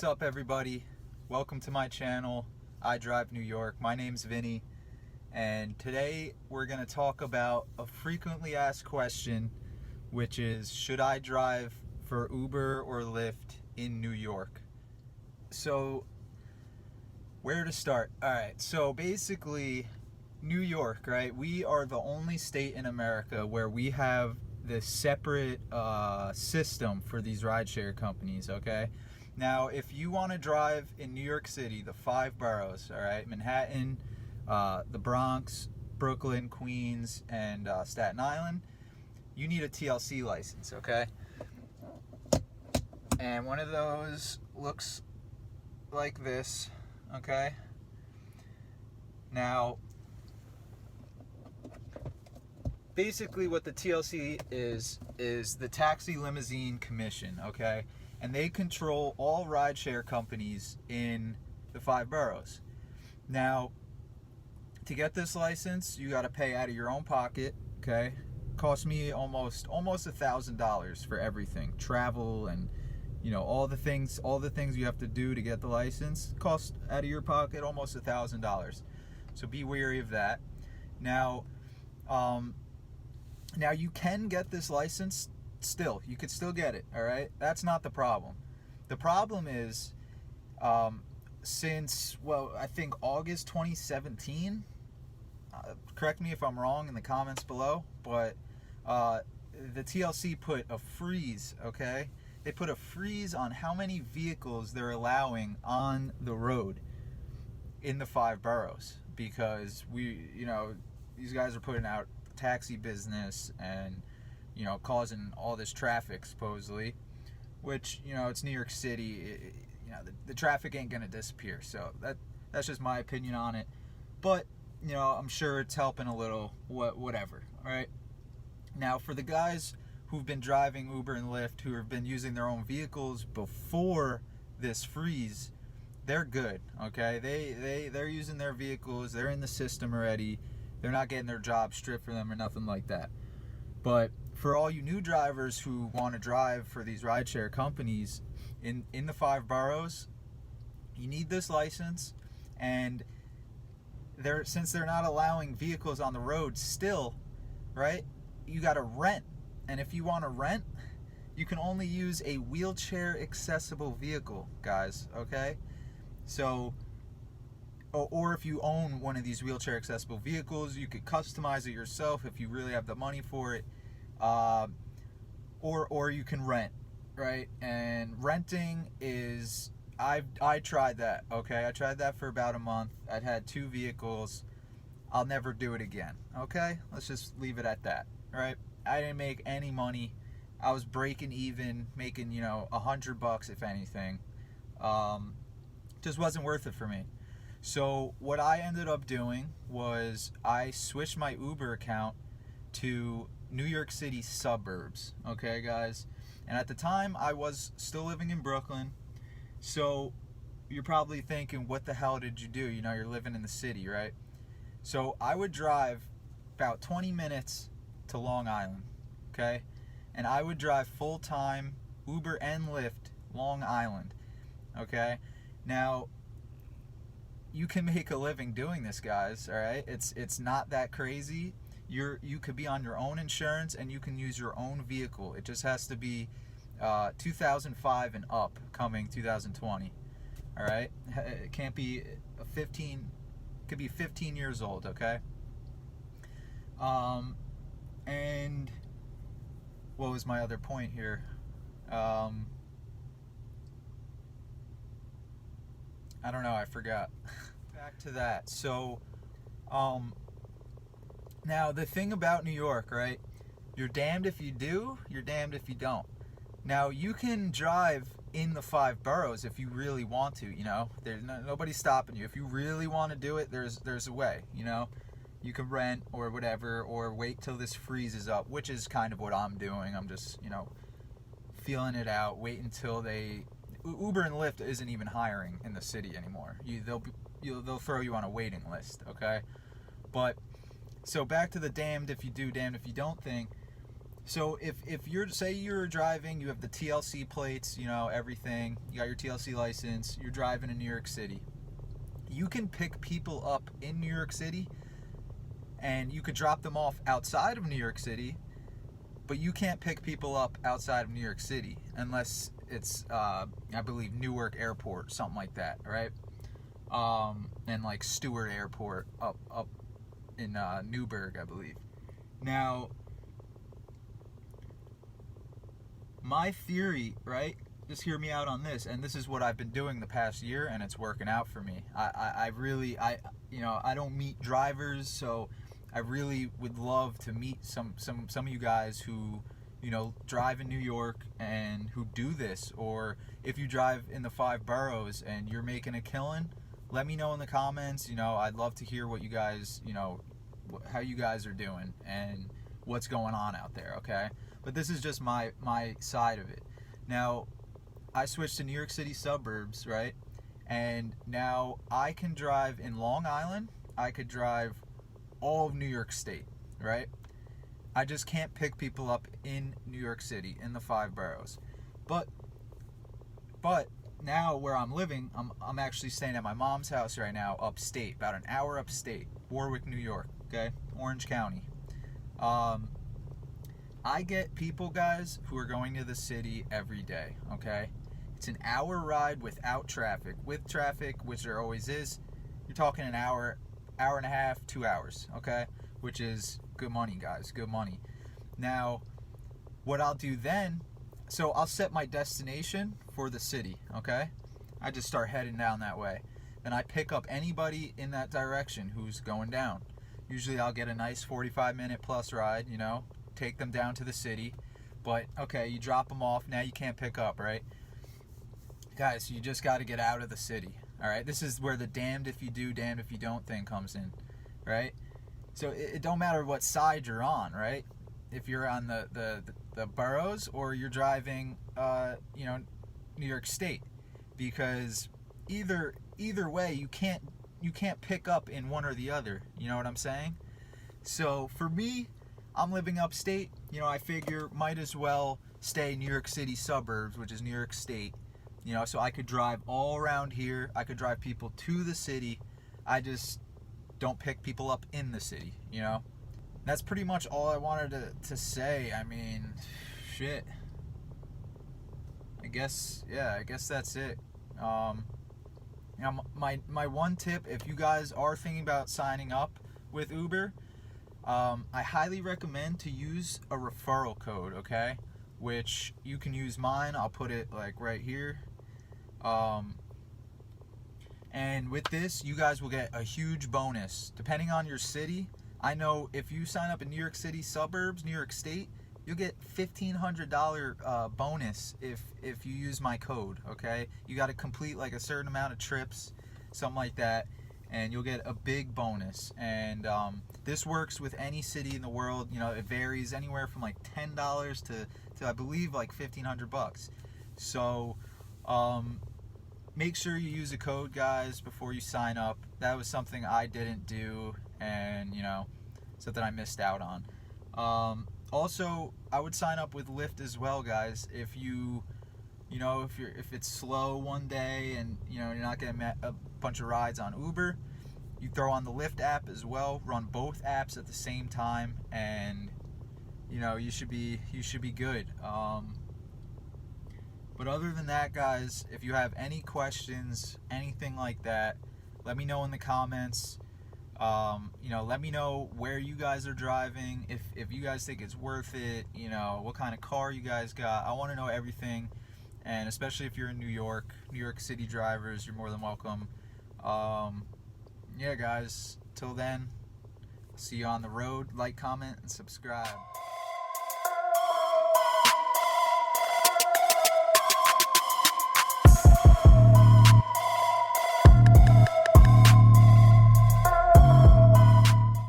What's up, everybody? Welcome to my channel, I Drive New York. My name's Vinny, and today we're going to talk about a frequently asked question, which is, should I drive for Uber or Lyft in New York? So, where to start? Alright, so basically, New York, right? We are the only state in America where we have this separate system for these rideshare companies, okay? Now, if you want to drive in New York City, the 5 boroughs, all right, Manhattan, the Bronx, Brooklyn, Queens, and Staten Island, you need a TLC license, okay? And one of those looks like this, okay? Now, basically what the TLC is the Taxi Limousine Commission, okay? And they control all rideshare companies in the 5 boroughs. Now, to get this license, you got to pay out of your own pocket, okay? Cost me almost $1,000 for everything, travel and all the things you have to do to get the license. Cost out of your pocket almost $1,000. So be wary of that. Now you can get this license. Still, you could still get it, all right? That's not the problem. The problem is, since, I think August 2017, correct me if I'm wrong in the comments below, but the TLC put a freeze, okay? They put a freeze on how many vehicles they're allowing on the road in the 5 boroughs, because these guys are putting out taxi business and causing all this traffic supposedly, which it's New York City. The traffic ain't gonna disappear. So that's just my opinion on it. But I'm sure it's helping a little. Whatever. All right. Now, for the guys who've been driving Uber and Lyft, who have been using their own vehicles before this freeze, they're good. Okay. They're using their vehicles. They're in the system already. They're not getting their job stripped for them or nothing like that. But for all you new drivers who want to drive for these rideshare companies in the 5 boroughs, you need this license. And since they're not allowing vehicles on the road still, right, you got to rent. And if you want to rent, you can only use a wheelchair accessible vehicle, guys, okay? So, or if you own one of these wheelchair accessible vehicles, you could customize it yourself if you really have the money for it. Or you can rent, right? And renting is, I tried that, okay? I tried that for about a month. I'd had 2 vehicles. I'll never do it again, okay? Let's just leave it at that, right? I didn't make any money. I was breaking even, making, $100 if anything. Just wasn't worth it for me. So what I ended up doing was I switched my Uber account to New York City Suburbs, okay, guys? And at the time, I was still living in Brooklyn. So you're probably thinking, what the hell did you do? You're living in the city, right? So I would drive about 20 minutes to Long Island, okay? And I would drive full-time Uber and Lyft Long Island, okay? Now, you can make a living doing this, guys, all right? It's not that crazy. You could be on your own insurance and you can use your own vehicle. It just has to be 2005 and up, coming 2020. All right, it can't be could be 15 years old, okay? And what was my other point here? I don't know, I forgot. Back to that. So, now the thing about New York, right? You're damned if you do, you're damned if you don't. Now, you can drive in the 5 boroughs if you really want to, There's nobody's stopping you. If you really want to do it, there's a way, You can rent or whatever, or wait till this freezes up, which is kind of what I'm doing. I'm just, feeling it out, wait until Uber and Lyft isn't even hiring in the city anymore. They'll throw you on a waiting list, okay? But so back to the damned if you do, damned if you don't thing. So if you're, say you're driving, you have the TLC plates, you know, everything, you got your TLC license, you're driving in New York City, you can pick people up in New York City and you could drop them off outside of New York City, but you can't pick people up outside of New York City unless it's, I believe, Newark Airport, something like that, right? And like Stewart Airport up in Newburgh, I believe. Now, my theory, right? Just hear me out on this, and this is what I've been doing the past year, and it's working out for me. I really, you know, I don't meet drivers, so I really would love to meet some of you guys who, you know, drive in New York and who do this, or if you drive in the 5 boroughs and you're making a killing, let me know in the comments. You know, I'd love to hear what you guys, you know, how you guys are doing and what's going on out there, okay? But this is just my side of it. Now, I switched to New York City Suburbs, right? And now I can drive in Long Island. I could drive all of New York State, right? I just can't pick people up in New York City in the 5 boroughs. But now where I'm living, I'm actually staying at my mom's house right now, upstate, about an hour upstate, Warwick, New York, okay? Orange County. I get people, guys, who are going to the city every day, okay? It's an hour ride without traffic. With traffic, which there always is, you're talking an hour, hour and a half, 2 hours, okay? Which is good money, guys, good money. Now, what I'll do then, so I'll set my destination for the city, okay? I just start heading down that way. Then I pick up anybody in that direction who's going down. Usually I'll get a nice 45-minute plus ride, you know, take them down to the city. But, okay, you drop them off, now you can't pick up, right? Guys, you just got to get out of the city, all right? This is where the damned if you do, damned if you don't thing comes in, right? So it don't matter what side you're on, right? If you're on the boroughs or you're driving, you know, New York State, because either way you can't pick up in one or the other. You know what I'm saying? So for me, I'm living upstate. You know, I figure might as well stay New York City Suburbs, which is New York State. You know, so I could drive all around here. I could drive people to the city. I just don't pick people up in the city, you know? That's pretty much all I wanted to say. I mean, shit. I guess that's it. You know, my one tip, if you guys are thinking about signing up with Uber, I highly recommend to use a referral code, okay? Which you can use mine. I'll put it like right here. And with this, you guys will get a huge bonus. Depending on your city, I know if you sign up in New York City Suburbs, New York State, you'll get $1,500 bonus if you use my code, okay? You got to complete like a certain amount of trips, something like that, and you'll get a big bonus. And this works with any city in the world. You know, it varies anywhere from like $10 to I believe like $1,500. So make sure you use a code, guys, before you sign up. That was something I didn't do, and you know, something I missed out on. Also, I would sign up with Lyft as well, guys. If you know, if it's slow one day and you know you're not getting a bunch of rides on Uber, you throw on the Lyft app as well. Run both apps at the same time, and you know you should be good. But other than that, guys, if you have any questions, anything like that, let me know in the comments. You know, let me know where you guys are driving, if you guys think it's worth it, you know, what kind of car you guys got. I want to know everything, and especially if you're in New York City drivers, you're more than welcome. Yeah, guys, till then, see you on the road. Like, comment, and subscribe.